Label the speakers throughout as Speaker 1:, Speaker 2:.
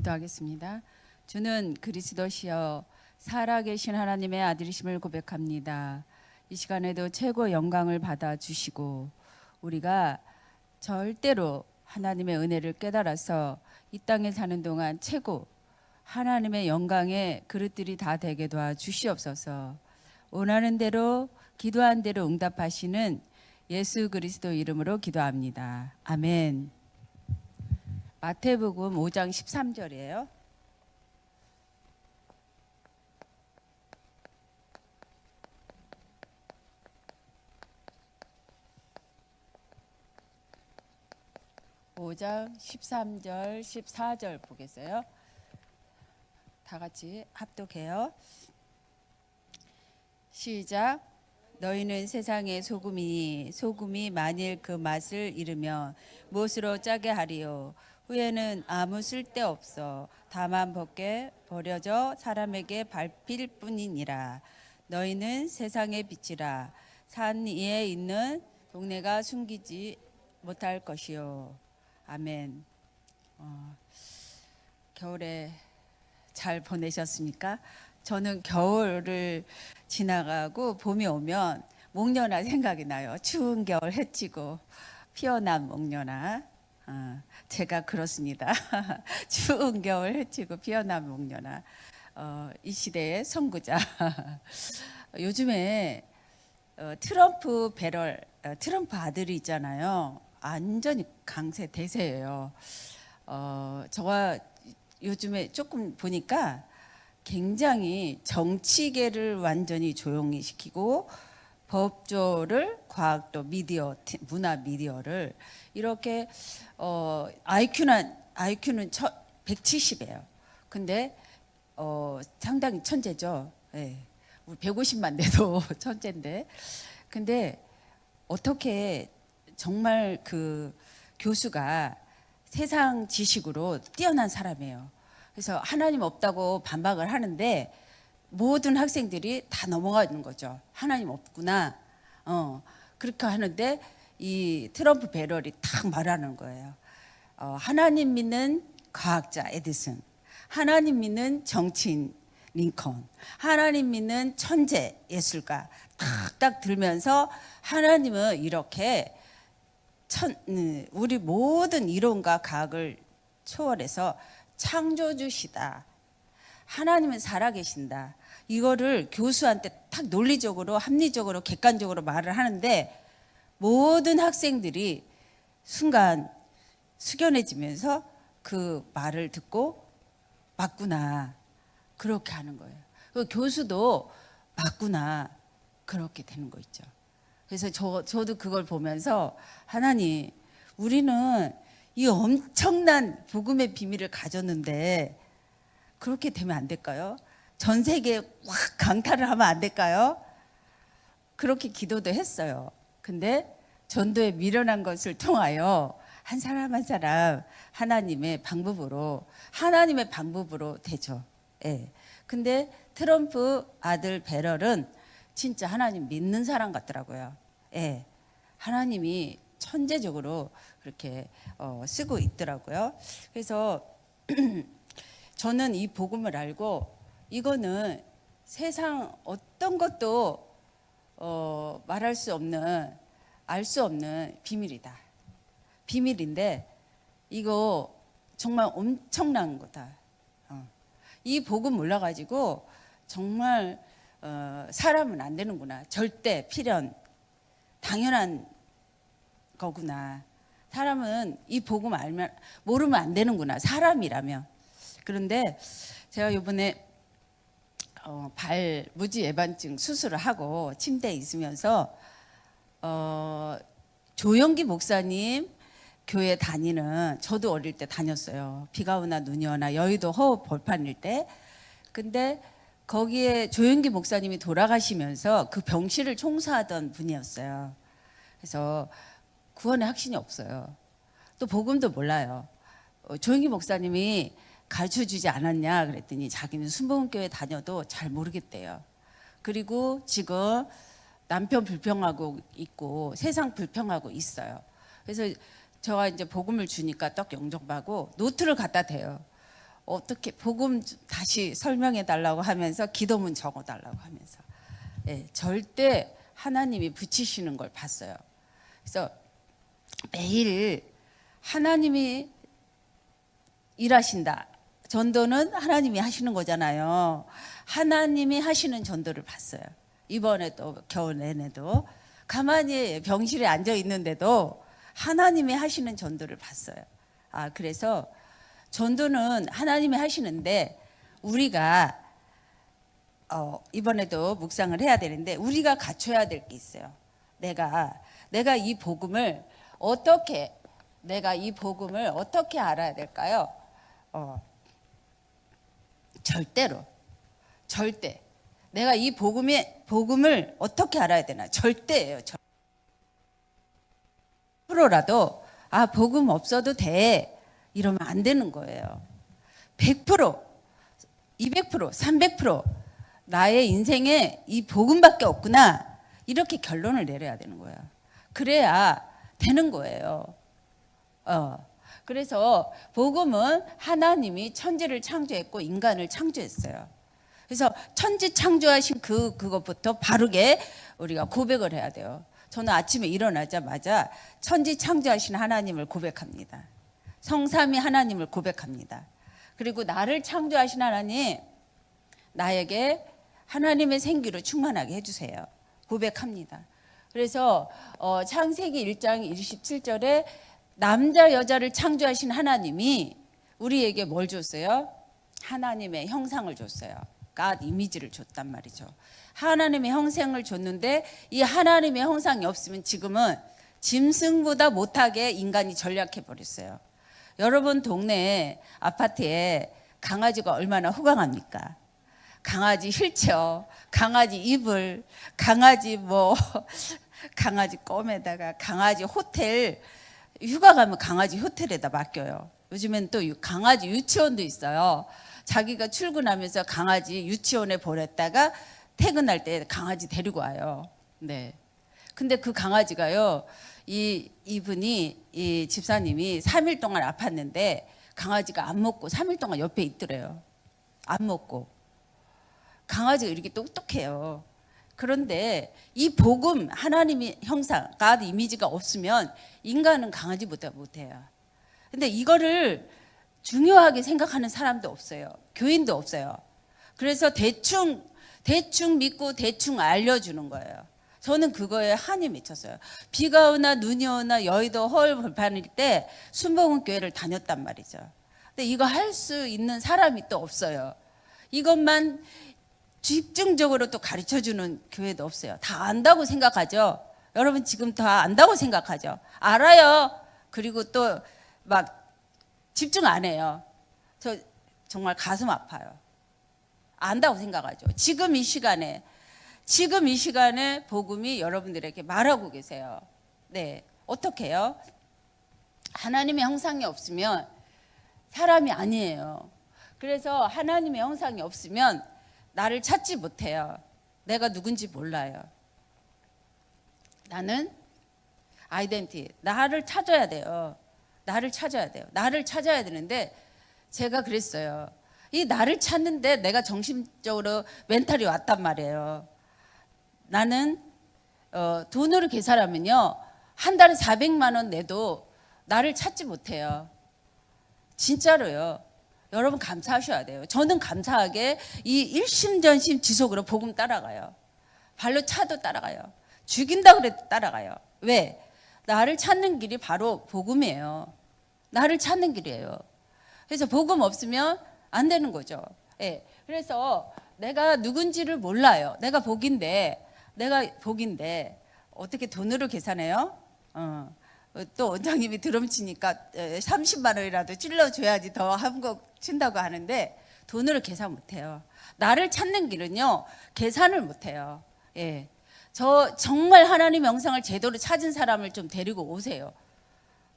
Speaker 1: 기도하겠습니다. 주는 그리스도시여 살아계신 하나님의 아들이심을 고백합니다. 이 시간에도 최고 영광을 받아 주시고 우리가 절대로 하나님의 은혜를 깨달아서 이 땅에 사는 동안 최고 하나님의 영광의 그릇들이 다 되게 도와 주시옵소서. 원하는 대로 기도한 대로 응답하시는 예수 그리스도 이름으로 기도합니다. 아멘. 마태복음 5장 13절이에요. (5장 13절) (14절) 보겠어요. 다 같이 합독해요. 시작. 너희는 세상의 소금이니 소금이 만일 그 맛을 잃으면 무엇으로 짜게 하리요. 후에는 아무 쓸데없어 다만 벗게 버려져 사람에게 밟힐 뿐이니라. 너희는 세상의 빛이라. 산 위에 있는 동네가 숨기지 못할 것이요. 아멘. 겨울에 잘 보내셨습니까? 저는 겨울을 지나가고 봄이 오면 목련화 생각이 나요. 추운 겨울 해치고 피어난 목련화. 제가 그렇습니다. 추운 겨울 해치고 피어난 목련화. 이 시대의 선구자. 요즘에 트럼프 배럴, 트럼프 아들이 있잖아요. 완전히 강세 대세예요. 저가 요즘에 조금 보니까 굉장히 정치계를 완전히 조용히 시키고 법조를 과학도 미디어 문화 미디어를 이렇게 IQ는 170이에요. 근데 상당히 천재죠. 네. 150만 돼도 천재인데. 근데 어떻게 정말 그 교수가 세상 지식으로 뛰어난 사람이에요. 그래서 하나님 없다고 반박을 하는데 모든 학생들이 다 넘어가는 거죠. 하나님 없구나. 그렇게 하는데 이 트럼프 배럴이 딱 말하는 거예요. 하나님 믿는 과학자 에디슨, 하나님 믿는 정치인 링컨, 하나님 믿는 천재 예술가 딱 들면서 하나님은 이렇게 우리 모든 이론과 과학을 초월해서 창조주시다. 하나님은 살아계신다. 이거를 교수한테 딱 논리적으로 합리적으로 객관적으로 말을 하는데 모든 학생들이 순간 숙연해지면서 그 말을 듣고 맞구나 그렇게 하는 거예요. 그 교수도 맞구나 그렇게 되는 거 있죠. 그래서 저도 그걸 보면서 하나님 우리는 이 엄청난 복음의 비밀을 가졌는데 그렇게 되면 안 될까요? 전 세계에 확 강탈을 하면 안 될까요? 그렇게 기도도 했어요. 근데 전도에 미련한 것을 통하여 한 사람 한 사람 하나님의 방법으로 되죠. 예. 근데 트럼프 아들 배럴은 진짜 하나님 믿는 사람 같더라고요. 예. 하나님이 천재적으로 그렇게 쓰고 있더라고요. 그래서 저는 이 복음을 알고 이거는 세상 어떤 것도 말할 수 없는 알 수 없는 비밀이다. 비밀인데 이거 정말 엄청난 거다. 이 복음 몰라가지고 정말 사람은 안 되는구나. 절대 필연 당연한 거구나. 사람은 이 복음 알면 모르면 안 되는구나. 사람이라면. 그런데 제가 이번에 발 무지 예반증 수술을 하고 침대에 있으면서 조영기 목사님 교회 다니는 저도 어릴 때 다녔어요. 비가 오나 눈이 오나 여의도 허업 벌판일 때. 근데 거기에 조영기 목사님이 돌아가시면서 그 병실을 총수하던 분이었어요. 그래서 구원의 확신이 없어요. 또 복음도 몰라요. 조영기 목사님이 가르쳐주지 않았냐 그랬더니 자기는 순복음교회 다녀도 잘 모르겠대요. 그리고 지금 남편 불평하고 있고 세상 불평하고 있어요. 그래서 제가 이제 복음을 주니까 떡 영접하고 노트를 갖다 대요. 어떻게 복음 좀 다시 설명해 달라고 하면서 기도문 적어 달라고 하면서 예, 절대 하나님이 붙이시는 걸 봤어요. 그래서 매일 하나님이 일하신다. 전도는 하나님이 하시는 거잖아요. 하나님이 하시는 전도를 봤어요. 이번에도 겨울 내내도 가만히 병실에 앉아 있는데도 하나님이 하시는 전도를 봤어요. 아, 그래서 전도는 하나님이 하시는데 우리가 이번에도 묵상을 해야 되는데 우리가 갖춰야 될 게 있어요. 내가 이 복음을 어떻게 알아야 될까요? 절대 내가 이 복음을 어떻게 알아야 되나? 절대예요. 프로라도 복음 없어도 돼 이러면 안 되는 거예요. 100%, 200%, 300% 나의 인생에 이 복음밖에 없구나 이렇게 결론을 내려야 되는 거예요. 그래야 되는 거예요. 그래서 복음은 하나님이 천지를 창조했고 인간을 창조했어요. 그래서 천지 창조하신 그것부터 바르게 우리가 고백을 해야 돼요. 저는 아침에 일어나자마자 천지 창조하신 하나님을 고백합니다. 성삼위 하나님을 고백합니다. 그리고 나를 창조하신 하나님, 나에게 하나님의 생기로 충만하게 해주세요. 고백합니다. 그래서 창세기 1장 27절에 남자 여자를 창조하신 하나님이 우리에게 뭘 줬어요? 하나님의 형상을 줬어요. God 이미지를 줬단 말이죠. 하나님의 형상을 줬는데 이 하나님의 형상이 없으면 지금은 짐승보다 못하게 인간이 전략해 버렸어요. 여러분 동네 아파트에 강아지가 얼마나 호강합니까? 강아지 휠체어, 강아지 이불, 강아지 강아지 껌에다가 강아지 호텔, 휴가 가면 강아지 호텔에다 맡겨요. 요즘엔 또 강아지 유치원도 있어요. 자기가 출근하면서 강아지 유치원에 보냈다가 퇴근할 때 강아지 데리고 와요. 네. 근데 그 강아지가요, 이 집사님이 3일 동안 아팠는데 강아지가 안 먹고 3일 동안 옆에 있더래요. 안 먹고. 강아지가 이렇게 똑똑해요. 그런데 이 복음, 하나님의 형상, God 이미지가 없으면 인간은 강아지보다 못해요. 근데 이거를 중요하게 생각하는 사람도 없어요. 교인도 없어요. 그래서 대충 믿고 대충 알려주는 거예요. 저는 그거에 한이 맺혔어요. 비가 오나 눈이 오나 여의도 헐벌판일 때 순복음 교회를 다녔단 말이죠. 근데 이거 할 수 있는 사람이 또 없어요. 이것만 집중적으로 또 가르쳐주는 교회도 없어요. 다 안다고 생각하죠. 여러분 지금 다 안다고 생각하죠. 알아요. 그리고 또 막 집중 안 해요. 저 정말 가슴 아파요. 안다고 생각하죠. 지금 이 시간에 복음이 여러분들에게 말하고 계세요. 네, 어떻게 해요? 하나님의 형상이 없으면 사람이 아니에요. 그래서 하나님의 형상이 없으면 나를 찾지 못해요. 내가 누군지 몰라요. 나는 아이덴티, 나를 찾아야 돼요. 나를 찾아야 되는데 제가 그랬어요. 이 나를 찾는데 내가 정신적으로 멘탈이 왔단 말이에요. 나는 돈으로 계산하면요, 한 달에 400만 원 내도 나를 찾지 못해요. 진짜로요. 여러분 감사하셔야 돼요. 저는 감사하게 이 일심전심 지속으로 복음 따라가요. 발로 차도 따라가요. 죽인다 그래도 따라가요. 왜? 나를 찾는 길이 바로 복음이에요. 나를 찾는 길이에요. 그래서 복음 없으면 안 되는 거죠. 예. 그래서 내가 누군지를 몰라요. 내가 복인데 어떻게 돈으로 계산해요? 또 원장님이 드럼 치니까 30만 원이라도 찔러줘야지 더 한 곡 친다고 하는데 돈으로 계산 못해요. 나를 찾는 길은요, 계산을 못해요. 예. 저 정말 하나님의 형상을 제대로 찾은 사람을 좀 데리고 오세요.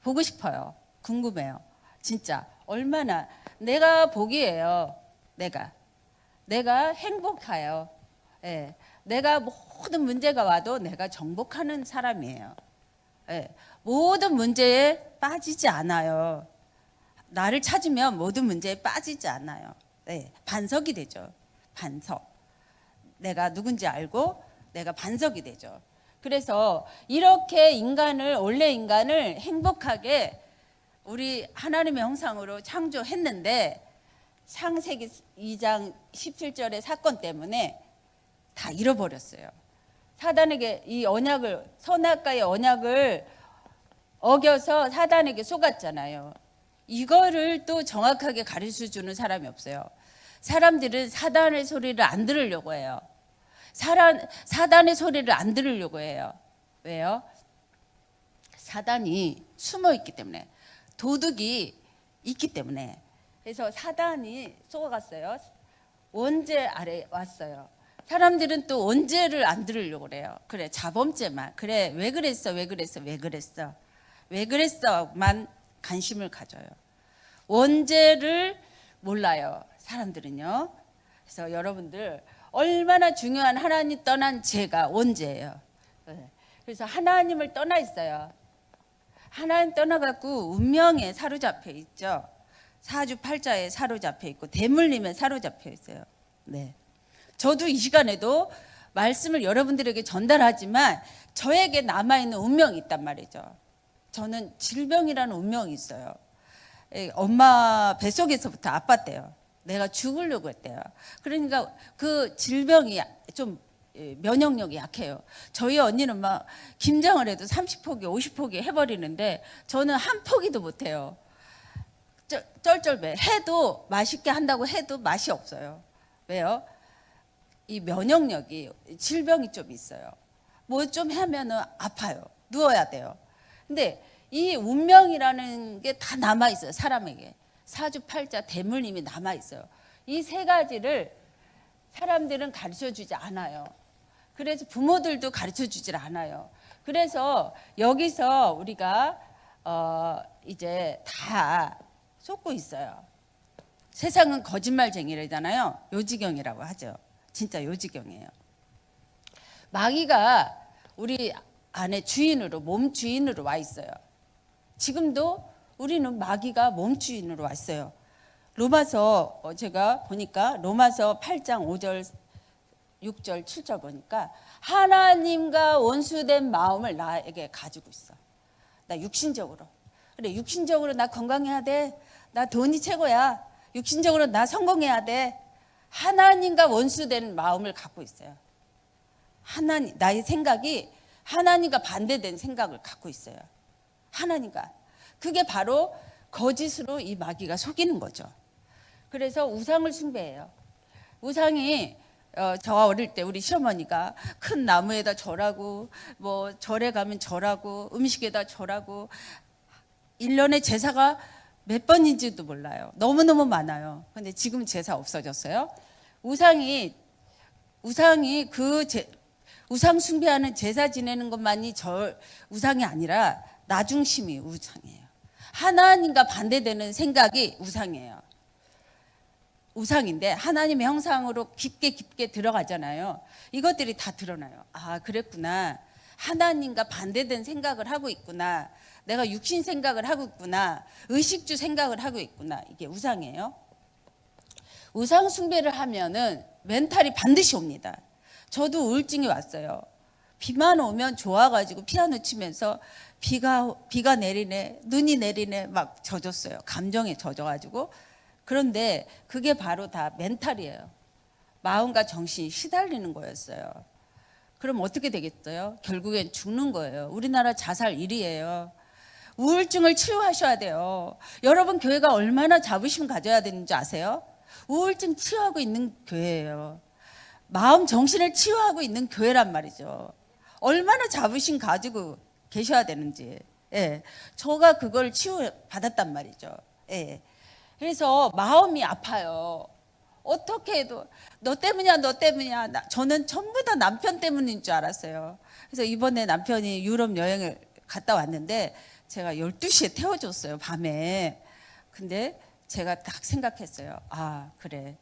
Speaker 1: 보고 싶어요. 궁금해요. 진짜 얼마나 내가 복이에요. 내가 행복해요. 예. 내가 모든 문제가 와도 내가 정복하는 사람이에요. 예. 모든 문제에 빠지지 않아요. 나를 찾으면 모든 문제에 빠지지 않아요. 네, 반석이 되죠. 반석. 내가 누군지 알고 내가 반석이 되죠. 그래서 이렇게 원래 인간을 행복하게 우리 하나님의 형상으로 창조했는데 창세기 2장 17절의 사건 때문에 다 잃어버렸어요. 사단에게 이 언약을, 선악과의 언약을 어겨서 사단에게 속았잖아요. 이거를 또 정확하게 가르쳐 주는 사람이 없어요. 사람들은 사단의 소리를 안 들으려고 해요. 사단의 소리를 안 들으려고 해요. 왜요? 사단이 숨어 있기 때문에, 도둑이 있기 때문에. 그래서 사단이 속아갔어요. 원죄 아래 왔어요. 사람들은 또 원죄를 안 들으려고 그래요. 그래, 자범죄만. 그래, 왜 그랬어? 왜 그랬어만 관심을 가져요. 원죄를 몰라요, 사람들은요. 그래서 여러분들 얼마나 중요한 하나님 떠난 죄가 원죄예요. 그래서 하나님을 떠나 있어요. 하나님 떠나갖고 운명에 사로잡혀 있죠. 사주팔자에 사로잡혀 있고 대물림에 사로잡혀 있어요. 네. 저도 이 시간에도 말씀을 여러분들에게 전달하지만 저에게 남아있는 운명이 있단 말이죠. 저는 질병이라는 운명이 있어요. 엄마 뱃속에서부터 아팠대요. 내가 죽으려고 했대요. 그러니까 그 질병이 좀 면역력이 약해요. 저희 언니는 막 김장을 해도 30포기, 50포기 해버리는데 저는 한 포기도 못해요. 쩔쩔매. 해도 맛있게 한다고 해도 맛이 없어요. 왜요? 이 면역력이, 질병이 좀 있어요. 뭐 좀 하면은 아파요. 누워야 돼요. 근데 이 운명이라는 게 다 남아 있어요. 사람에게. 사주팔자 대물림이 남아 있어요. 이 세 가지를 사람들은 가르쳐 주지 않아요. 그래서 부모들도 가르쳐 주질 않아요. 그래서 여기서 우리가 이제 다 속고 있어요. 세상은 거짓말쟁이래잖아요. 요지경이라고 하죠. 진짜 요지경이에요. 마귀가 우리 안에 주인으로, 몸 주인으로 와 있어요. 지금도 우리는 마귀가 몸 주인으로 왔어요. 로마서 제가 보니까 로마서 8장 5절 6절 7절 보니까 하나님과 원수된 마음을 나에게 가지고 있어. 나 육신적으로. 그래, 육신적으로 나 건강해야 돼. 나 돈이 최고야. 육신적으로 나 성공해야 돼. 하나님과 원수된 마음을 갖고 있어요. 나의 생각이 하나님과 반대된 생각을 갖고 있어요. 하나님과. 그게 바로 거짓으로 이 마귀가 속이는 거죠. 그래서 우상을 숭배해요. 우상이 저 어릴 때 우리 시어머니가 큰 나무에다 절하고 뭐 절에 가면 절하고 음식에다 절하고 1년에 제사가 몇 번인지도 몰라요. 너무너무 많아요. 근데 지금 제사 없어졌어요. 우상이 우상 숭배하는 제사 지내는 것만이 우상이 아니라 나 중심이 우상이에요. 하나님과 반대되는 생각이 우상이에요. 우상인데 하나님의 형상으로 깊게 들어가잖아요. 이것들이 다 드러나요. 아, 그랬구나. 하나님과 반대된 생각을 하고 있구나. 내가 육신 생각을 하고 있구나. 의식주 생각을 하고 있구나. 이게 우상이에요. 우상 숭배를 하면은 멘탈이 반드시 옵니다. 저도 우울증이 왔어요. 비만 오면 좋아가지고 피아노 치면서 비가 내리네, 눈이 내리네 막 젖었어요. 감정에 젖어가지고. 그런데 그게 바로 다 멘탈이에요. 마음과 정신이 시달리는 거였어요. 그럼 어떻게 되겠어요? 결국엔 죽는 거예요. 우리나라 자살 1위예요. 우울증을 치유하셔야 돼요. 여러분 교회가 얼마나 자부심 가져야 되는지 아세요? 우울증 치유하고 있는 교회예요. 마음 정신을 치유하고 있는 교회란 말이죠. 얼마나 자부심 가지고 계셔야 되는지. 예. 저가 그걸 치유받았단 말이죠. 예. 그래서 마음이 아파요. 어떻게 해도 너 때문이야. 저는 전부 다 남편 때문인 줄 알았어요. 그래서 이번에 남편이 유럽 여행을 갔다 왔는데 제가 12시에 태워줬어요, 밤에. 근데 제가 딱 생각했어요. 아, 그래.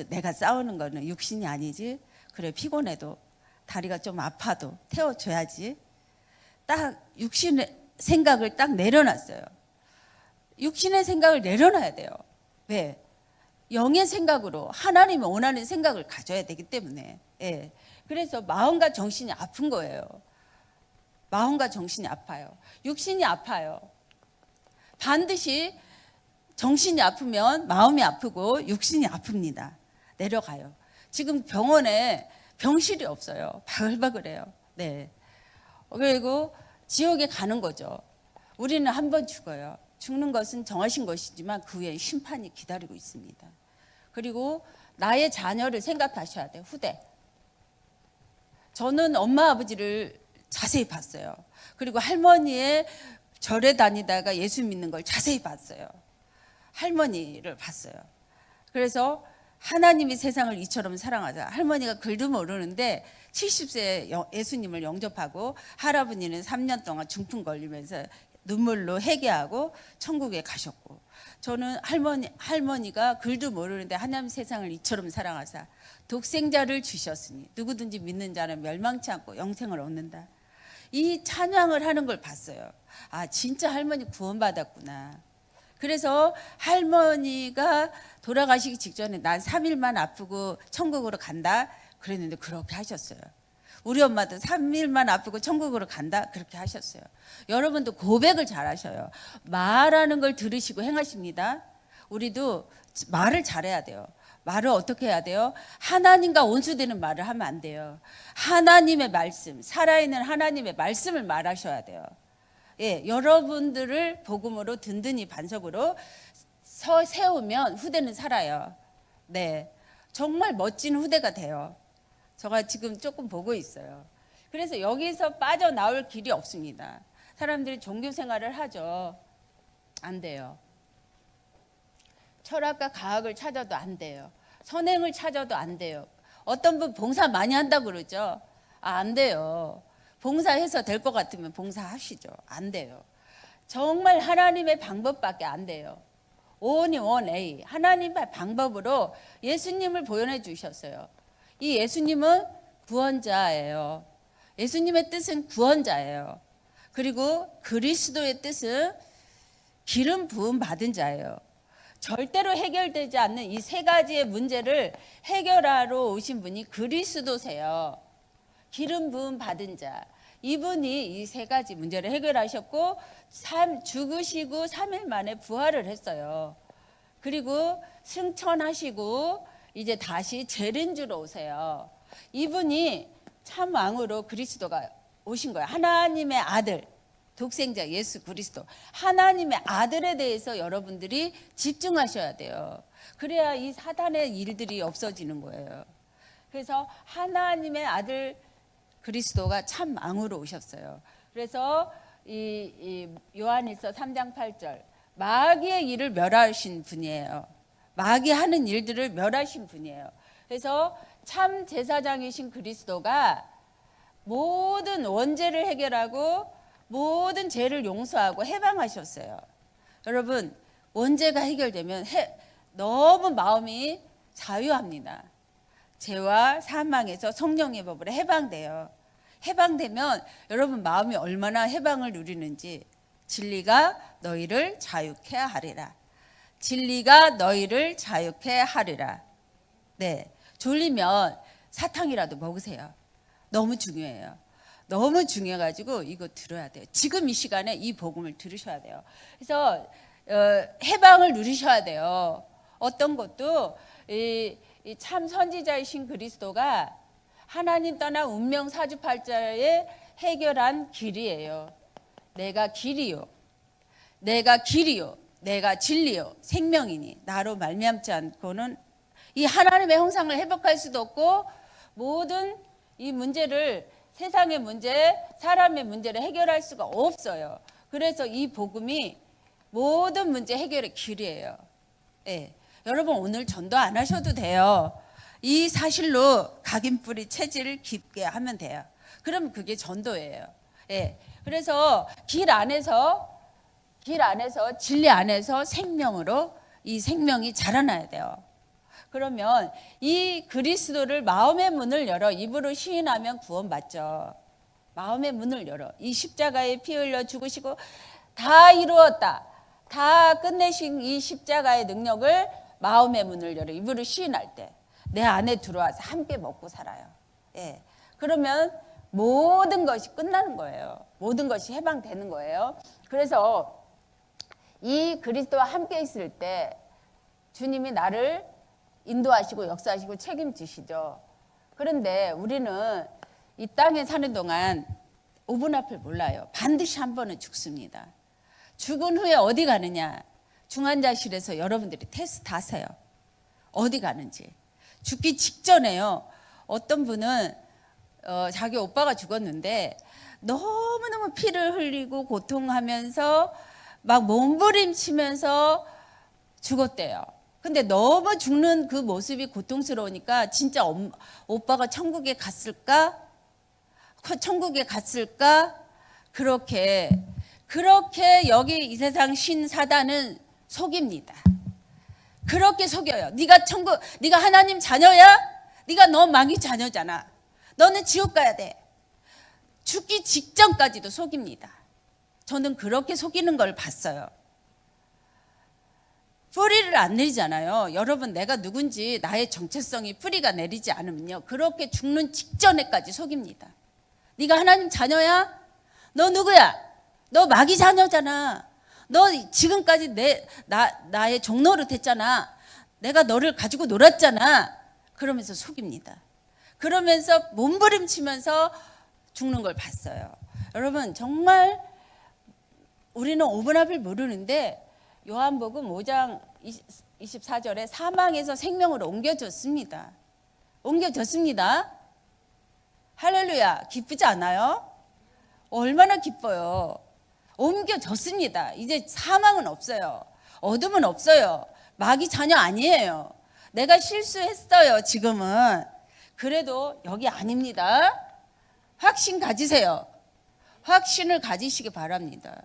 Speaker 1: 내가 싸우는 거는 육신이 아니지. 그래, 피곤해도 다리가 좀 아파도 태워줘야지. 딱 육신의 생각을 딱 내려놨어요. 육신의 생각을 내려놔야 돼요. 왜? 영의 생각으로 하나님이 원하는 생각을 가져야 되기 때문에. 예. 그래서 마음과 정신이 아픈 거예요. 마음과 정신이 아파요. 육신이 아파요. 반드시 정신이 아프면 마음이 아프고 육신이 아픕니다. 내려가요. 지금 병원에 병실이 없어요. 바글바글해요. 네. 그리고 지옥에 가는 거죠. 우리는 한 번 죽어요. 죽는 것은 정하신 것이지만 그 후에 심판이 기다리고 있습니다. 그리고 나의 자녀를 생각하셔야 돼요. 후대. 저는 엄마 아버지를 자세히 봤어요. 그리고 할머니의 절에 다니다가 예수 믿는 걸 자세히 봤어요. 할머니를 봤어요. 그래서 하나님이 세상을 이처럼 사랑하자. 할머니가 글도 모르는데 70세에 예수님을 영접하고 할아버지는 3년 동안 중풍 걸리면서 눈물로 회개하고 천국에 가셨고, 저는 할머니가 글도 모르는데 하나님 세상을 이처럼 사랑하사 독생자를 주셨으니 누구든지 믿는 자는 멸망치 않고 영생을 얻는다. 이 찬양을 하는 걸 봤어요. 아, 진짜 할머니 구원받았구나. 그래서 할머니가 돌아가시기 직전에 난 3일만 아프고 천국으로 간다 그랬는데 그렇게 하셨어요. 우리 엄마도 3일만 아프고 천국으로 간다 그렇게 하셨어요. 여러분도 고백을 잘하셔요. 말하는 걸 들으시고 행하십니다. 우리도 말을 잘해야 돼요. 말을 어떻게 해야 돼요? 하나님과 원수되는 말을 하면 안 돼요. 하나님의 말씀, 살아있는 하나님의 말씀을 말하셔야 돼요. 예, 여러분들을 복음으로 든든히 반석으로 세우면 후대는 살아요. 네, 정말 멋진 후대가 돼요. 제가 지금 조금 보고 있어요. 그래서 여기서 빠져나올 길이 없습니다. 사람들이 종교 생활을 하죠. 안 돼요. 철학과 과학을 찾아도 안 돼요. 선행을 찾아도 안 돼요. 어떤 분 봉사 많이 한다고 그러죠. 아, 안 돼요. 봉사해서 될 것 같으면 봉사하시죠. 안 돼요. 정말 하나님의 방법밖에 안 돼요. only one way. 하나님의 방법으로 예수님을 보여내 주셨어요. 이 예수님은 구원자예요. 예수님의 뜻은 구원자예요. 그리고 그리스도의 뜻은 기름 부음 받은 자예요. 절대로 해결되지 않는 이 세 가지의 문제를 해결하러 오신 분이 그리스도세요. 기름 부음 받은 자. 이분이 이 세 가지 문제를 해결하셨고 죽으시고 3일 만에 부활을 했어요. 그리고 승천하시고 이제 다시 재림주로 오세요. 이분이 참 왕으로 그리스도가 오신 거예요. 하나님의 아들, 독생자 예수 그리스도. 하나님의 아들에 대해서 여러분들이 집중하셔야 돼요. 그래야 이 사단의 일들이 없어지는 거예요. 그래서 하나님의 아들 그리스도가 참 왕으로 오셨어요. 그래서 이 요한일서 3장 8절 마귀의 일을 멸하신 분이에요. 마귀 하는 일들을 멸하신 분이에요. 그래서 참 제사장이신 그리스도가 모든 원죄를 해결하고 모든 죄를 용서하고 해방하셨어요. 여러분, 원죄가 해결되면 너무 마음이 자유합니다. 죄와 사망에서 성령의 법으로 해방돼요. 해방되면 여러분 마음이 얼마나 해방을 누리는지. 진리가 너희를 자유케 하리라. 진리가 너희를 자유케 하리라. 네, 졸리면 사탕이라도 먹으세요. 너무 중요해요. 너무 중요해가지고 이거 들어야 돼요. 지금 이 시간에 이 복음을 들으셔야 돼요. 그래서 해방을 누리셔야 돼요. 어떤 것도 이 참 선지자이신 그리스도가 하나님 떠나 운명 사주팔자에 해결한 길이에요. 내가 길이요, 내가 길이요, 내가 진리요, 생명이니 나로 말미암지 않고는 이 하나님의 형상을 회복할 수도 없고 모든 이 문제를 세상의 문제, 사람의 문제를 해결할 수가 없어요. 그래서 이 복음이 모든 문제 해결의 길이에요. 네. 여러분 오늘 전도 안 하셔도 돼요. 이 사실로 각인뿌리 체질을 깊게 하면 돼요. 그럼 그게 전도예요. 네. 그래서 길 안에서 진리 안에서 생명으로 이 생명이 자라나야 돼요. 그러면 이 그리스도를 마음의 문을 열어 입으로 시인하면 구원받죠. 마음의 문을 열어. 이 십자가에 피 흘려 죽으시고 다 이루었다. 다 끝내신 이 십자가의 능력을 마음의 문을 열어 입으로 시인할 때 내 안에 들어와서 함께 먹고 살아요. 예. 그러면 모든 것이 끝나는 거예요. 모든 것이 해방되는 거예요. 그래서 이 그리스도와 함께 있을 때 주님이 나를 인도하시고 역사하시고 책임지시죠. 그런데 우리는 이 땅에 사는 동안 5분 앞을 몰라요. 반드시 한 번은 죽습니다. 죽은 후에 어디 가느냐? 중환자실에서 여러분들이 테스트 하세요. 어디 가는지. 죽기 직전에요. 어떤 분은 자기 오빠가 죽었는데 너무너무 피를 흘리고 고통하면서 막 몸부림치면서 죽었대요. 근데 너무 죽는 그 모습이 고통스러우니까 진짜 오빠가 천국에 갔을까? 천국에 갔을까? 그렇게 여기 이 세상 신 사단은 속입니다. 그렇게 속여요. 네가 하나님 자녀야? 네가 너 마귀 자녀잖아. 너는 지옥 가야 돼. 죽기 직전까지도 속입니다. 저는 그렇게 속이는 걸 봤어요. 뿌리를 안 내리잖아요. 여러분, 내가 누군지 나의 정체성이 뿌리가 내리지 않으면요, 그렇게 죽는 직전에까지 속입니다. 네가 하나님 자녀야? 너 누구야? 너 마귀 자녀잖아. 너 지금까지 나의 종노릇 했잖아. 내가 너를 가지고 놀았잖아. 그러면서 속입니다. 그러면서 몸부림치면서 죽는 걸 봤어요. 여러분, 정말 우리는 5분 앞을 모르는데 요한복음 5장 24절에 사망에서 생명으로 옮겨졌습니다. 옮겨졌습니다. 할렐루야. 기쁘지 않아요? 얼마나 기뻐요. 옮겨졌습니다. 이제 사망은 없어요. 어둠은 없어요. 마귀 자녀 아니에요. 내가 실수했어요, 지금은. 그래도 여기 아닙니다. 확신 가지세요. 확신을 가지시기 바랍니다.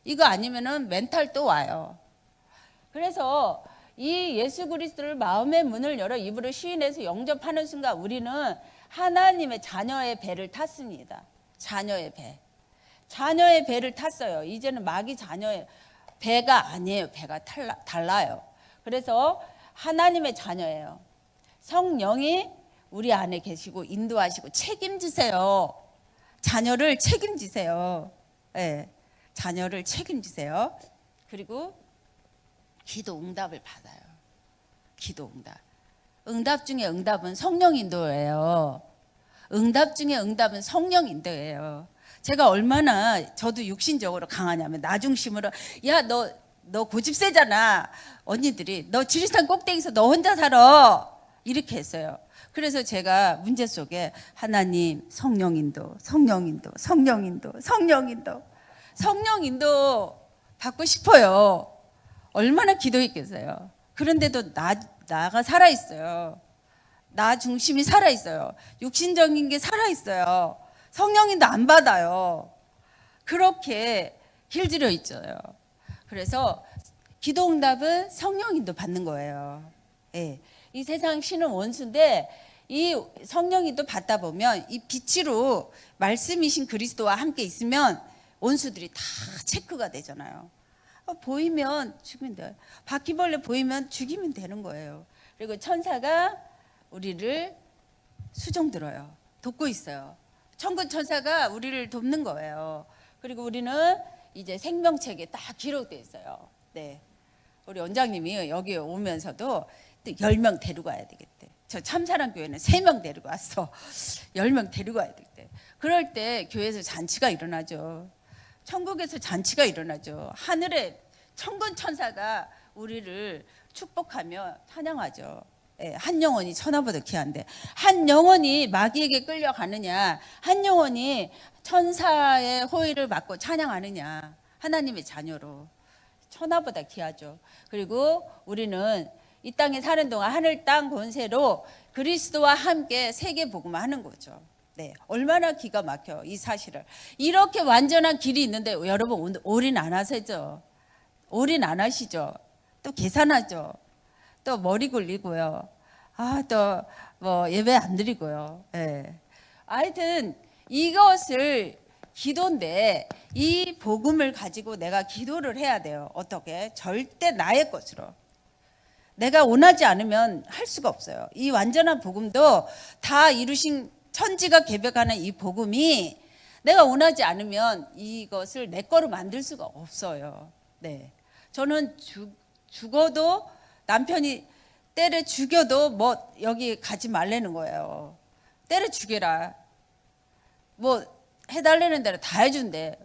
Speaker 1: 이거 아니면은 멘탈 또 와요. 그래서 이 예수 그리스도를 마음의 문을 열어 입으로 시인해서 영접하는 순간 우리는 하나님의 자녀의 배를 탔습니다. 자녀의 배. 자녀의 배를 탔어요. 이제는 마귀 자녀의 배가 아니에요. 배가 달라요. 그래서 하나님의 자녀예요. 성령이 우리 안에 계시고 인도하시고 책임지세요. 자녀를 책임지세요. 네, 자녀를 책임지세요. 그리고 기도 응답을 받아요. 기도 응답. 응답 중에 응답은 성령 인도예요. 응답 중에 응답은 성령 인도예요. 제가 얼마나 저도 육신적으로 강하냐면 나 중심으로, 야, 너 고집 세잖아. 언니들이 너 지리산 꼭대기에서 너 혼자 살아. 이렇게 했어요. 그래서 제가 문제 속에 하나님 성령 인도, 성령 인도, 성령 인도, 성령 인도, 성령 인도 받고 싶어요. 얼마나 기도했겠어요. 그런데도 나가 살아있어요. 나 중심이 살아있어요. 육신적인 게 살아있어요. 성령인도 안 받아요. 그렇게 길들여 있어요. 그래서 기도 응답은 성령인도 받는 거예요. 예. 이 세상 신은 원수인데 이 성령인도 받다 보면 이 빛으로 말씀이신 그리스도와 함께 있으면 원수들이 다 체크가 되잖아요. 보이면 죽이면 돼요. 바퀴벌레 보이면 죽이면 되는 거예요. 그리고 천사가 우리를 수종 들어요. 돕고 있어요. 천군 천사가 우리를 돕는 거예요. 그리고 우리는 이제 생명책에 딱 기록되어 있어요. 네, 우리 원장님이 여기 오면서도 또 10명 데리고 와야 되겠대. 저 참사랑 교회는 3명 데리고 왔어. 10명 데리고 와야 되겠대. 그럴 때 교회에서 잔치가 일어나죠. 천국에서 잔치가 일어나죠. 하늘에 천군 천사가 우리를 축복하며 찬양하죠. 예, 한 영혼이 천하보다 귀한데 한 영혼이 마귀에게 끌려가느냐, 한 영혼이 천사의 호의를 받고 찬양하느냐, 하나님의 자녀로 천하보다 귀하죠. 그리고 우리는 이 땅에 사는 동안 하늘 땅 권세로 그리스도와 함께 세계 복음을 하는 거죠. 네, 얼마나 기가 막혀 이 사실을. 이렇게 완전한 길이 있는데 여러분 올인 안 하시죠? 올인 안 하시죠? 또 계산하죠. 또 머리 굴리고요. 또 뭐 예배 안 드리고요. 예. 하여튼 이것을 기도인데 이 복음을 가지고 내가 기도를 해야 돼요. 어떻게? 절대 나의 것으로. 내가 원하지 않으면 할 수가 없어요. 이 완전한 복음도 다 이루신 천지가 개벽하는 이 복음이 내가 원하지 않으면 이것을 내 거로 만들 수가 없어요. 네. 저는 죽어도 남편이 때려 죽여도 뭐 여기 가지 말라는 거예요. 때려 죽여라. 뭐 해달라는 대로 다 해준대.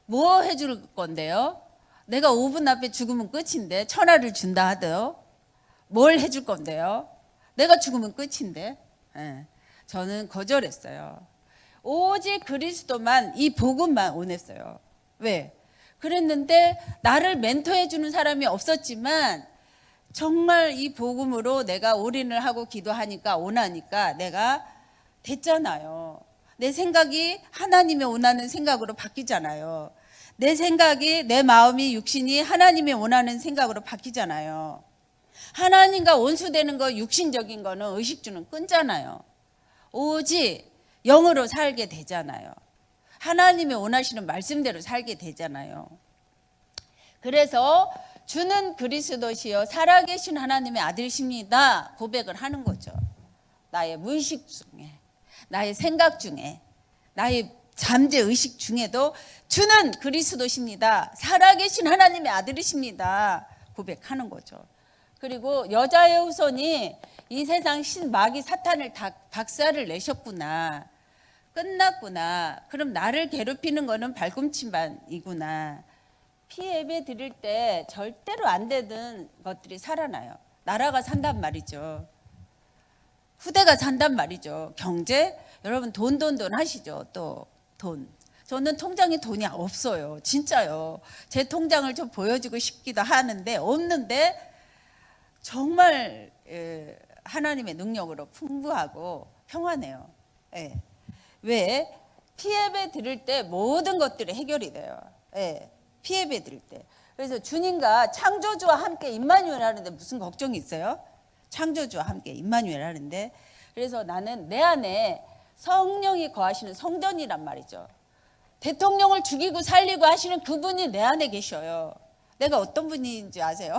Speaker 1: 뭐 해줄 건데요? 내가 5분 앞에 죽으면 끝인데 천하를 준다 하더요. 뭘 해줄 건데요? 내가 죽으면 끝인데. 네. 저는 거절했어요. 오직 그리스도만, 이 복음만 원했어요. 왜? 그랬는데 나를 멘토해 주는 사람이 없었지만 정말 이 복음으로 내가 올인을 하고 기도하니까 원하니까 내가 됐잖아요. 내 생각이 하나님의 원하는 생각으로 바뀌잖아요. 내 생각이, 내 마음이, 육신이 하나님의 원하는 생각으로 바뀌잖아요. 하나님과 원수되는 거, 육신적인 거는 의식주는 끊잖아요. 오직 영으로 살게 되잖아요. 하나님의 원하시는 말씀대로 살게 되잖아요. 그래서 주는 그리스도시요 살아계신 하나님의 아들이십니다 고백을 하는 거죠. 나의 무의식 중에, 나의 생각 중에, 나의 잠재 의식 중에도 주는 그리스도십니다, 살아계신 하나님의 아들이십니다 고백하는 거죠. 그리고 여자의 후손이 이 세상 신마귀 사탄을 다 박살을 내셨구나, 끝났구나, 그럼 나를 괴롭히는 거는 발꿈치만이구나. 피예배 드릴 때 절대로 안 되는 것들이 살아나요. 나라가 산단 말이죠. 후대가 산단 말이죠. 경제, 여러분 돈 하시죠. 또 돈. 저는 통장에 돈이 없어요. 진짜요. 제 통장을 좀 보여주고 싶기도 하는데 없는데 정말 하나님의 능력으로 풍부하고 평안해요. 예. 왜? 피예배 드릴 때 모든 것들이 해결이 돼요. 예. 피예배 드릴 때. 그래서 주님과 창조주와 함께 임마누엘 하는데 무슨 걱정이 있어요? 창조주와 함께 임마누엘 하는데, 그래서 나는 내 안에 성령이 거하시는 성전이란 말이죠. 대통령을 죽이고 살리고 하시는 그분이 내 안에 계셔요. 내가 어떤 분인지 아세요?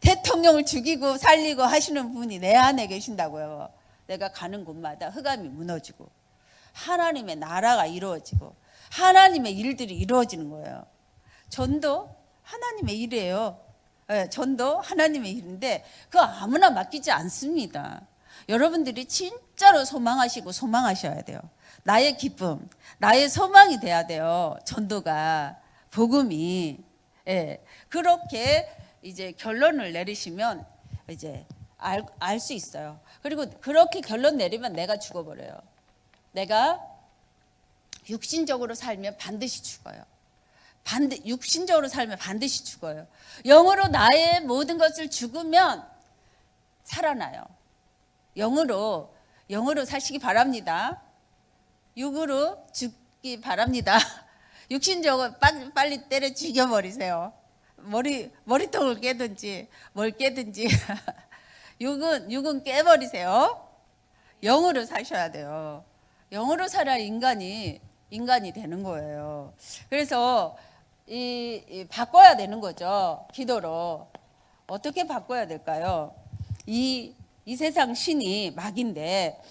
Speaker 1: 대통령을 죽이고 살리고 하시는 분이 내 안에 계신다고요. 내가 가는 곳마다 흑암이 무너지고 하나님의 나라가 이루어지고 하나님의 일들이 이루어지는 거예요. 전도 하나님의 일이에요. 네, 전도 하나님의 일인데 그거 아무나 맡기지 않습니다. 여러분들이 진짜로 소망하시고 소망하셔야 돼요. 나의 기쁨, 나의 소망이 돼야 돼요. 전도가, 복음이. 예, 그렇게 이제 결론을 내리시면 이제 알 수 있어요. 그리고 그렇게 결론 내리면 내가 죽어버려요. 내가 육신적으로 살면 반드시 죽어요. 육신적으로 살면 반드시 죽어요. 영으로 나의 모든 것을 죽으면 살아나요. 영으로 사시기 바랍니다. 육으로 죽기 바랍니다. 육신적으로 빨리 때려 죽여버리세요. 머리통을 깨든지 뭘 깨든지 육은 깨버리세요. 영으로 사셔야 돼요. 영으로 살아야 인간이 되는 거예요. 그래서 바꿔야 되는 거죠. 기도로. 어떻게 바꿔야 될까요? 이 세상 신이 마귀인데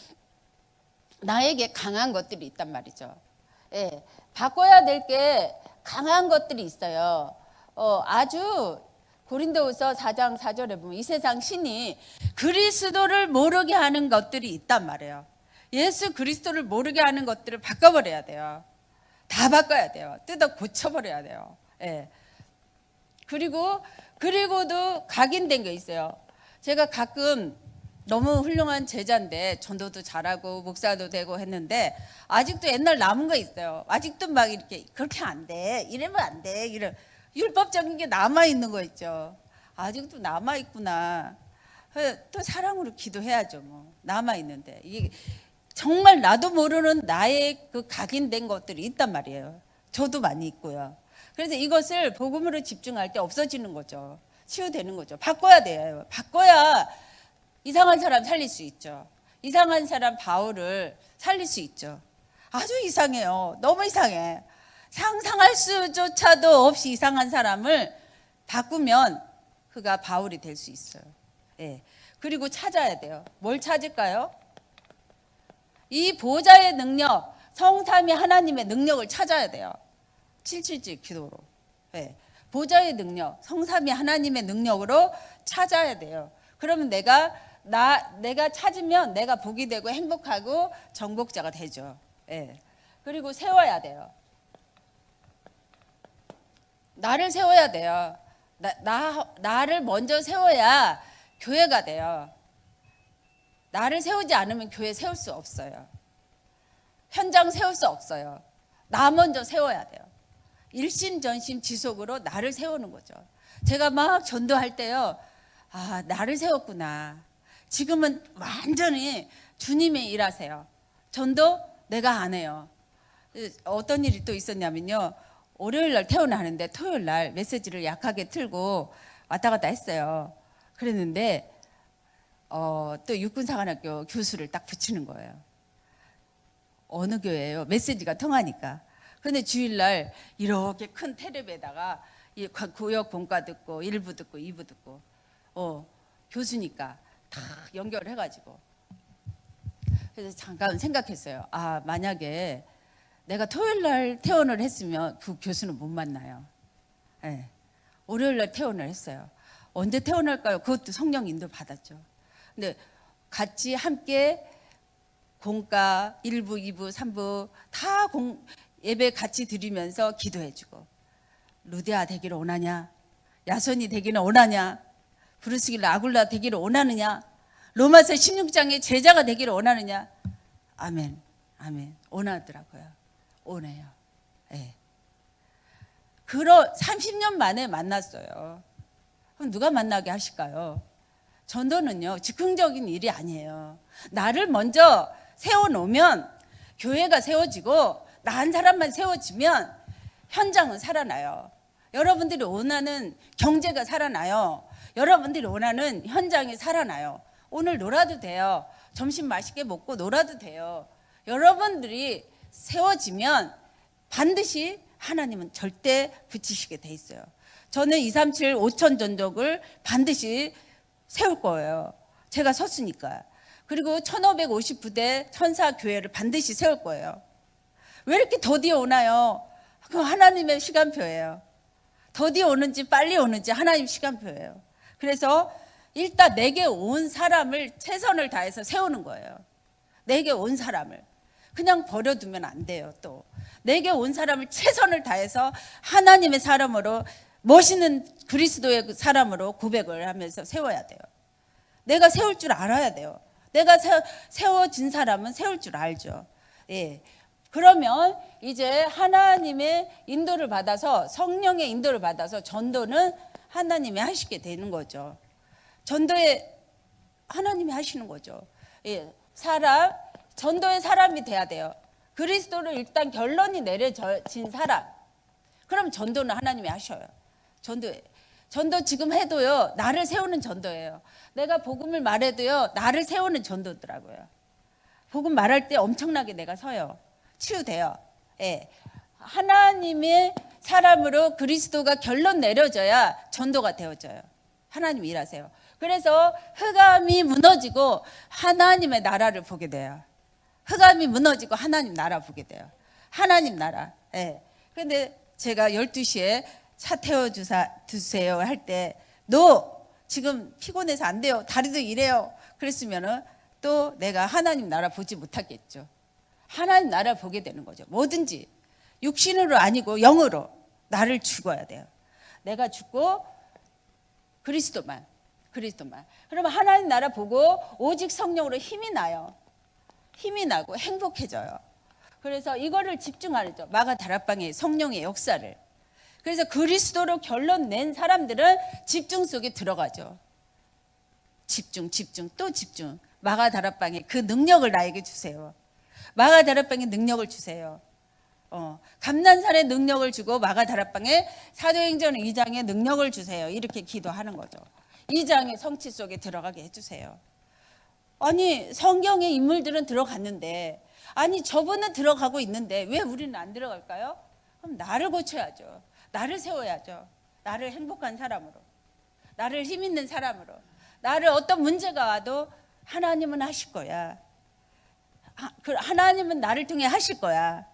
Speaker 1: 나에게 강한 것들이 있단 말이죠. 예, 바꿔야 될 게 강한 것들이 있어요. 아주 고린도후서 4장 4절에 보면 이 세상 신이 그리스도를 모르게 하는 것들이 있단 말이에요. 예수 그리스도를 모르게 하는 것들을 바꿔버려야 돼요. 다 바꿔야 돼요. 뜯어 고쳐버려야 돼요. 예. 그리고도 각인된 게 있어요. 제가 가끔 너무 훌륭한 제자인데 전도도 잘하고 목사도 되고 했는데 아직도 옛날 남은 거 있어요. 아직도 막 이렇게 그렇게 안 돼, 이러면 안 돼, 이런 율법적인 게 남아 있는 거 있죠. 아직도 남아 있구나. 또 사랑으로 기도해야죠. 뭐 남아 있는데 이게 정말 나도 모르는 나의 그 각인된 것들이 있단 말이에요. 저도 많이 있고요. 그래서 이것을 복음으로 집중할 때 없어지는 거죠. 치유되는 거죠. 바꿔야 돼요. 바꿔야 이상한 사람 살릴 수 있죠. 이상한 사람 바울을 살릴 수 있죠. 아주 이상해요. 너무 이상해. 상상할 수조차도 없이 이상한 사람을 바꾸면 그가 바울이 될 수 있어요. 예. 그리고 찾아야 돼요. 뭘 찾을까요? 이 보좌의 능력, 성삼위 하나님의 능력을 찾아야 돼요. 777 기도로. 예. 보좌의 능력, 성삼위 하나님의 능력으로 찾아야 돼요. 그러면 내가 찾으면 내가 복이 되고 행복하고 정복자가 되죠. 예. 그리고 세워야 돼요. 나를 세워야 돼요. 나를 먼저 세워야 교회가 돼요. 나를 세우지 않으면 교회 세울 수 없어요. 현장 세울 수 없어요. 나 먼저 세워야 돼요. 일심전심 지속으로 나를 세우는 거죠. 제가 막 전도할 때요. 아, 나를 세웠구나. 지금은 완전히 주님이 일하세요. 전도 내가 안 해요. 어떤 일이 또 있었냐면요. 월요일 날 퇴원하는데 토요일 날 메시지를 약하게 틀고 왔다 갔다 했어요. 그랬는데 또 육군사관학교 교수를 딱 붙이는 거예요. 어느 교회예요? 메시지가 통하니까. 그런데 주일날 이렇게 큰 테레비에다가 구역 본과 듣고 1부 듣고 2부 듣고 교수니까 다 연결해가지고 그래서 잠깐 생각했어요. 아, 만약에 내가 토요일날 퇴원을 했으면 그 교수는 못 만나요. 네. 월요일날 퇴원을 했어요. 언제 퇴원할까요? 그것도 성령 인도 받았죠. 근데 같이 함께 공과 1부, 2부, 3부 다 예배 같이 드리면서 기도해주고 루디아 되기를 원하냐? 야손이 되기를 원하냐? 브루스길라 아굴라 되기를 원하느냐? 로마서 16장의 제자가 되기를 원하느냐? 아멘, 아멘. 원하더라고요. 원해요. 네. 30년 만에 만났어요. 그럼 누가 만나게 하실까요? 전도는요, 즉흥적인 일이 아니에요. 나를 먼저 세워놓으면 교회가 세워지고 나 한 사람만 세워지면 현장은 살아나요. 여러분들이 원하는 경제가 살아나요. 여러분들이 원하는 현장이 살아나요. 오늘 놀아도 돼요. 점심 맛있게 먹고 놀아도 돼요. 여러분들이 세워지면 반드시 하나님은 절대 붙이시게 돼 있어요. 저는 237 5천 전적을 반드시 세울 거예요. 제가 섰으니까. 그리고 1550부대 천사교회를 반드시 세울 거예요. 왜 이렇게 더디어 오나요? 그건 하나님의 시간표예요. 더디어 오는지 빨리 오는지 하나님 시간표예요. 그래서 일단 내게 온 사람을 최선을 다해서 세우는 거예요. 내게 온 사람을. 그냥 버려두면 안 돼요. 또 내게 온 사람을 최선을 다해서 하나님의 사람으로 멋있는 그리스도의 사람으로 고백을 하면서 세워야 돼요. 내가 세울 줄 알아야 돼요. 내가 세워진 사람은 세울 줄 알죠. 예. 그러면 이제 하나님의 인도를 받아서 성령의 인도를 받아서 전도는 하나님이 하시게 되는 거죠. 전도에 하나님이 하시는 거죠. 예. 전도의 사람이 돼야 돼요. 그리스도를 일단 결론이 내려진 사람. 그럼 전도는 하나님이 하셔요. 전도 지금 해도요. 나를 세우는 전도예요. 내가 복음을 말해도요. 나를 세우는 전도더라고요. 복음 말할 때 엄청나게 내가 서요. 치유돼요. 예. 하나님의 사람으로 그리스도가 결론 내려져야 전도가 되어져요. 하나님 일하세요. 그래서 흑암이 무너지고 하나님의 나라를 보게 돼요. 흑암이 무너지고 하나님 나라 보게 돼요. 하나님 나라. 예. 근데 제가 12시에 차 태워주세요 할 때 너 지금 피곤해서 안 돼요. 다리도 이래요. 그랬으면은 또 내가 하나님 나라 보지 못하겠죠. 하나님 나라 보게 되는 거죠. 뭐든지 육신으로 아니고 영으로 나를 죽어야 돼요. 내가 죽고 그리스도만. 그러면 하나님 나라 보고 오직 성령으로 힘이 나요. 힘이 나고 행복해져요. 그래서 이거를 집중하죠. 마가 다락방의 성령의 역사를. 그래서 그리스도로 결론 낸 사람들은 집중 속에 들어가죠. 집중, 또 집중. 마가 다락방에 그 능력을 나에게 주세요. 마가 다락방에 능력을 주세요. 감난산의 능력을 주고 마가 다락방에 사도행전 2장의 능력을 주세요. 이렇게 기도하는 거죠. 2장의 성취 속에 들어가게 해주세요. 아니 성경의 인물들은 들어갔는데 아니 저분은 들어가고 있는데 왜 우리는 안 들어갈까요? 그럼 나를 고쳐야죠. 나를 세워야죠. 나를 행복한 사람으로, 나를 힘 있는 사람으로, 나를 어떤 문제가 와도 하나님은 하실 거야. 하나님은 나를 통해 하실 거야.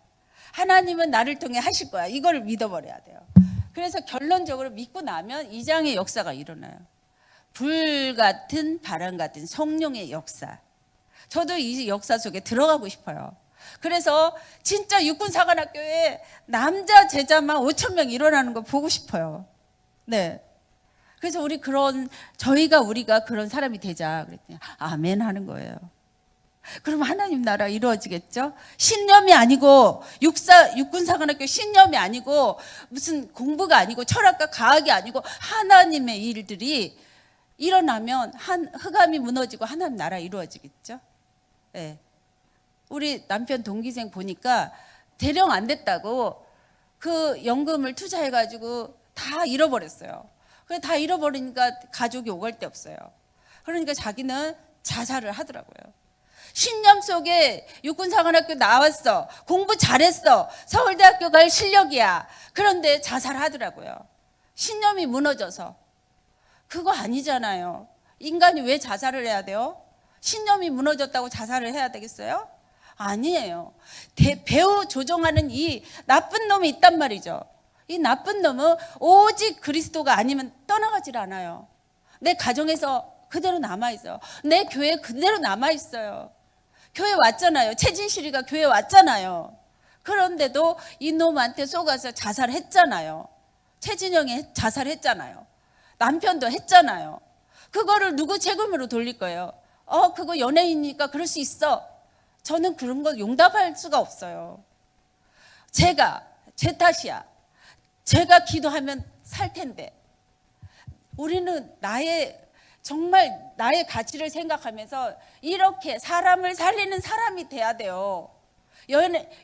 Speaker 1: 하나님은 나를 통해 하실 거야. 이걸 믿어버려야 돼요. 그래서 결론적으로 믿고 나면 이 장의 역사가 일어나요. 불 같은 바람 같은 성령의 역사. 저도 이 역사 속에 들어가고 싶어요. 그래서 진짜 육군사관학교에 남자 제자만 5,000명 일어나는 거 보고 싶어요. 네. 그래서 우리가 그런 사람이 되자 그랬더니 아멘 하는 거예요. 그럼 하나님 나라 이루어지겠죠? 신념이 아니고 육군사관학교 신념이 아니고 무슨 공부가 아니고 철학과 과학이 아니고 하나님의 일들이 일어나면 흑암이 무너지고 하나님 나라 이루어지겠죠? 네. 우리 남편 동기생 보니까 대령 안 됐다고 그 연금을 투자해가지고 다 잃어버렸어요. 그래 다 잃어버리니까 가족이 오갈 데 없어요. 그러니까 자기는 자살을 하더라고요. 신념 속에 육군사관학교 나왔어. 공부 잘했어. 서울대학교 갈 실력이야. 그런데 자살하더라고요. 신념이 무너져서. 그거 아니잖아요. 인간이 왜 자살을 해야 돼요? 신념이 무너졌다고 자살을 해야 되겠어요? 아니에요. 배후 조종하는 이 나쁜 놈이 있단 말이죠. 이 나쁜 놈은 오직 그리스도가 아니면 떠나가질 않아요. 내 가정에서 그대로 남아있어요. 내 교회 그대로 남아있어요. 교회 왔잖아요. 최진실이가 교회 왔잖아요. 그런데도 이놈한테 속아서 자살했잖아요. 최진영이 자살했잖아요. 남편도 했잖아요. 그거를 누구 책임으로 돌릴 거예요? 그거 연예인이니까 그럴 수 있어. 저는 그런 거 용납할 수가 없어요. 제 탓이야. 제가 기도하면 살 텐데. 우리는 정말 나의 가치를 생각하면서 이렇게 사람을 살리는 사람이 돼야 돼요.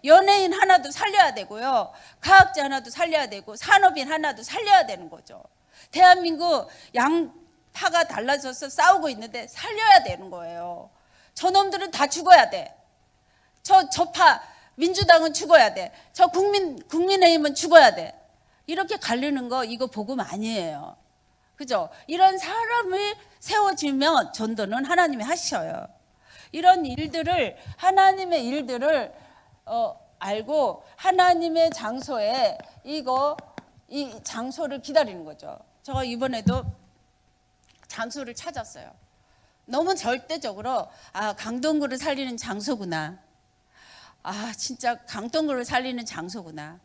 Speaker 1: 연예인 하나도 살려야 되고요. 과학자 하나도 살려야 되고 산업인 하나도 살려야 되는 거죠. 대한민국 양파가 달라져서 싸우고 있는데 살려야 되는 거예요. 저놈들은 다 죽어야 돼. 저파 민주당은 죽어야 돼. 저 국민의힘은 죽어야 돼. 이렇게 갈리는 거 이거 복음 아니에요. 그죠? 이런 사람을 세워지면 전도는 하나님이 하셔요. 이런 일들을 하나님의 일들을 알고 하나님의 장소에 이 장소를 기다리는 거죠. 제가 이번에도 장소를 찾았어요. 너무 절대적으로 강동구를 살리는 장소구나. 진짜 강동구를 살리는 장소구나.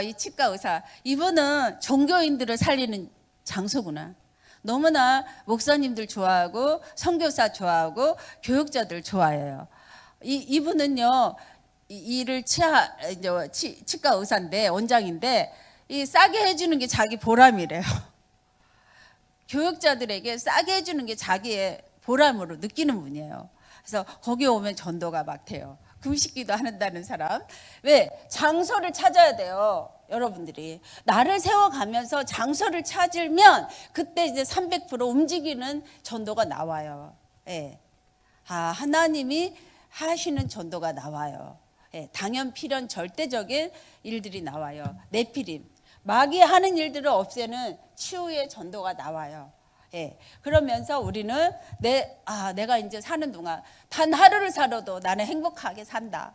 Speaker 1: 이 치과 의사 이분은 종교인들을 살리는 장소구나. 너무나 목사님들 좋아하고 선교사 좋아하고 교육자들 좋아해요. 이분은요 일을 치과 의사인데 원장인데 이 싸게 해주는 게 자기 보람이래요. 교육자들에게 싸게 해주는 게 자기의 보람으로 느끼는 분이에요. 그래서 거기 오면 전도가 막 돼요. 금식기도 한다는 사람. 왜? 장소를 찾아야 돼요. 여러분들이 나를 세워가면서 장소를 찾으면 그때 이제 300% 움직이는 전도가 나와요. 예. 하나님이 하시는 전도가 나와요. 예. 당연 필연 절대적인 일들이 나와요. 네피림 마귀 하는 일들을 없애는 치유의 전도가 나와요. 예. 그러면서 우리는 내가 이제 사는 동안 단 하루를 살아도 나는 행복하게 산다.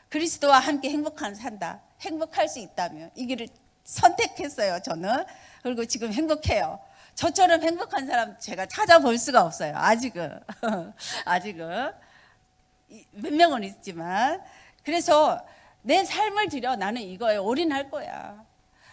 Speaker 1: 그리스도와 함께 행복한 산다. 행복할 수 있다면 이 길을 선택했어요. 저는. 그리고 지금 행복해요. 저처럼 행복한 사람 제가 찾아볼 수가 없어요. 아직은 몇 명은 있지만. 그래서 내 삶을 들여 나는 이거에 올인할 거야.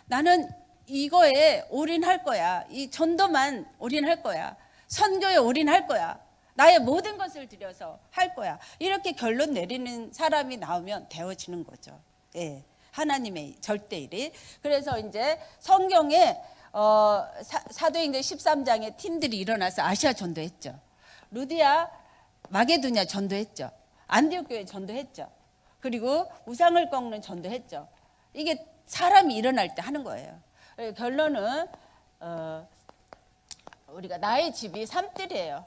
Speaker 1: 나는 이거에 올인할 거야. 이 전도만 올인할 거야. 선교에 올인할 거야. 나의 모든 것을 들여서 할 거야. 이렇게 결론 내리는 사람이 나오면 되어지는 거죠. 예. 하나님의 절대일이. 그래서 이제 성경에 사도행전 13장에 팀들이 일어나서 아시아 전도했죠. 루디아 마게도냐 전도했죠. 안디옥 교회 전도했죠. 그리고 우상을 꺾는 전도했죠. 이게 사람이 일어날 때 하는 거예요. 결론은 우리가 나의 집이 산뜰이에요.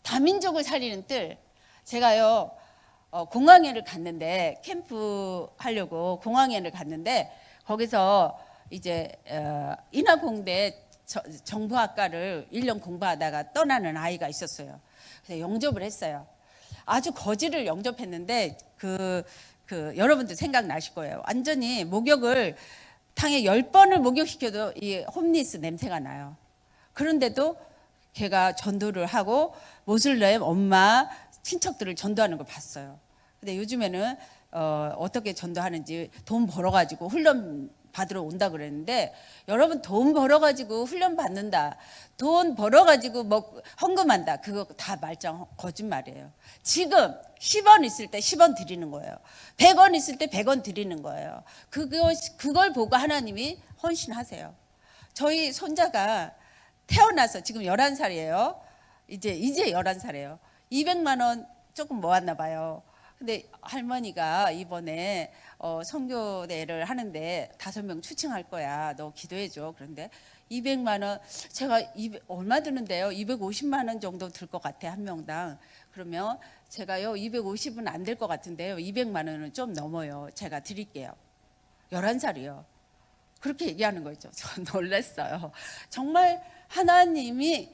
Speaker 1: 다민족을 살리는 뜰. 제가요 공항에를 갔는데 캠프 하려고 공항에를 갔는데 거기서 이제 인하공대 정보학과를 1년 공부하다가 떠나는 아이가 있었어요. 그래서 영접을 했어요. 아주 거지를 영접했는데 여러분들 생각나실 거예요. 완전히 목욕을 당에 10번을 목욕시켜도 이 홈리스 냄새가 나요. 그런데도 걔가 전도를 하고 모슬렘 엄마 친척들을 전도하는 걸 봤어요. 근데 요즘에는 어떻게 전도하는지 돈 벌어가지고 훈련 받으러 온다 그랬는데, 여러분 돈 벌어가지고 훈련 받는다, 돈 벌어가지고 뭐 헌금한다, 그거 다 말짱 거짓말이에요. 지금 10원 있을 때 10원 드리는 거예요. 100원 있을 때 100원 드리는 거예요. 그걸 보고 하나님이 헌신하세요. 저희 손자가 태어나서 지금 11살이에요. 이제 11살이에요. 200만 원 조금 모았나 봐요. 근데 할머니가 이번에 선교대를 하는데 5명 추칭할 거야. 너 기도해줘. 그런데 200만 원, 제가 얼마 드는데요? 250만 원 정도 들 것 같아, 한 명당. 그러면 제가요, 250은 안 될 것 같은데요, 200만 원은 좀 넘어요. 제가 드릴게요. 11살이요. 그렇게 얘기하는 거죠. 저 놀랐어요. 정말 하나님이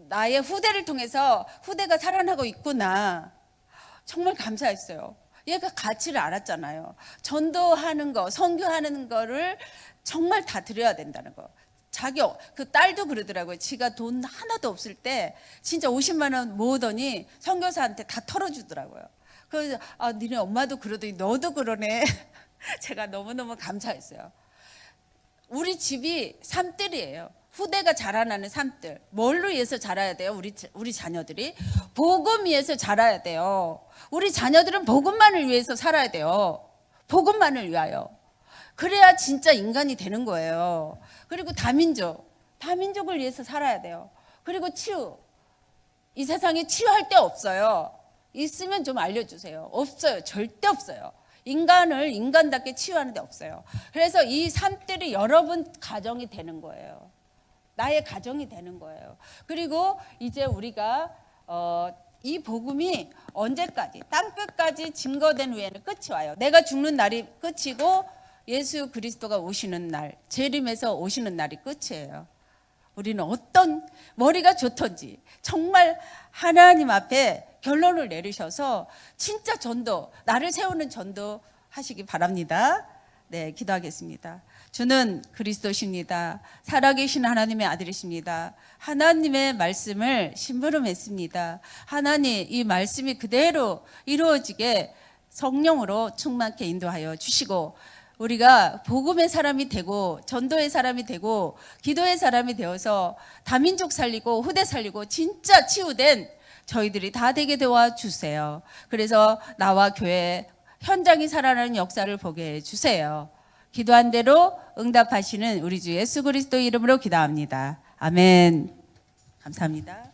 Speaker 1: 나의 후대를 통해서 후대가 살아나고 있구나. 정말 감사했어요. 얘가 가치를 알았잖아요. 전도하는 거, 선교하는 거를 정말 다 드려야 된다는 거. 그 딸도 그러더라고요. 지가 돈 하나도 없을 때 진짜 50만 원 모으더니 선교사한테 다 털어주더라고요. 그래서 니네 엄마도 그러더니 너도 그러네. 제가 너무너무 감사했어요. 우리 집이 산뜰이에요. 후대가 자라나는 산뜰. 뭘로 위해서 자라야 돼요? 우리 자녀들이 복음 위해서 자라야 돼요. 우리 자녀들은 복음만을 위해서 살아야 돼요. 복음만을 위하여. 그래야 진짜 인간이 되는 거예요. 그리고 다민족을 위해서 살아야 돼요. 그리고 치유. 이 세상에 치유할 데 없어요. 있으면 좀 알려주세요. 없어요. 절대 없어요. 인간을 인간답게 치유하는 데 없어요. 그래서 이 산뜰이 여러분 가정이 되는 거예요. 나의 가정이 되는 거예요. 그리고 이제 우리가 이 복음이 언제까지, 땅끝까지 증거된 후에는 끝이 와요. 내가 죽는 날이 끝이고 예수 그리스도가 오시는 날, 재림에서 오시는 날이 끝이에요. 우리는 어떤 머리가 좋던지 정말 하나님 앞에 결론을 내리셔서 진짜 전도, 나를 세우는 전도 하시기 바랍니다. 네, 기도하겠습니다. 주는 그리스도십니다. 살아계신 하나님의 아들이십니다. 하나님의 말씀을 심부름했습니다. 하나님, 이 말씀이 그대로 이루어지게 성령으로 충만케 인도하여 주시고, 우리가 복음의 사람이 되고 전도의 사람이 되고 기도의 사람이 되어서 다민족 살리고 후대 살리고 진짜 치유된 저희들이 다 되게 도와주세요. 그래서 나와 교회 현장이 살아나는 역사를 보게 해주세요. 기도한 대로 응답하시는 우리 주 예수 그리스도 이름으로 기도합니다. 아멘. 감사합니다.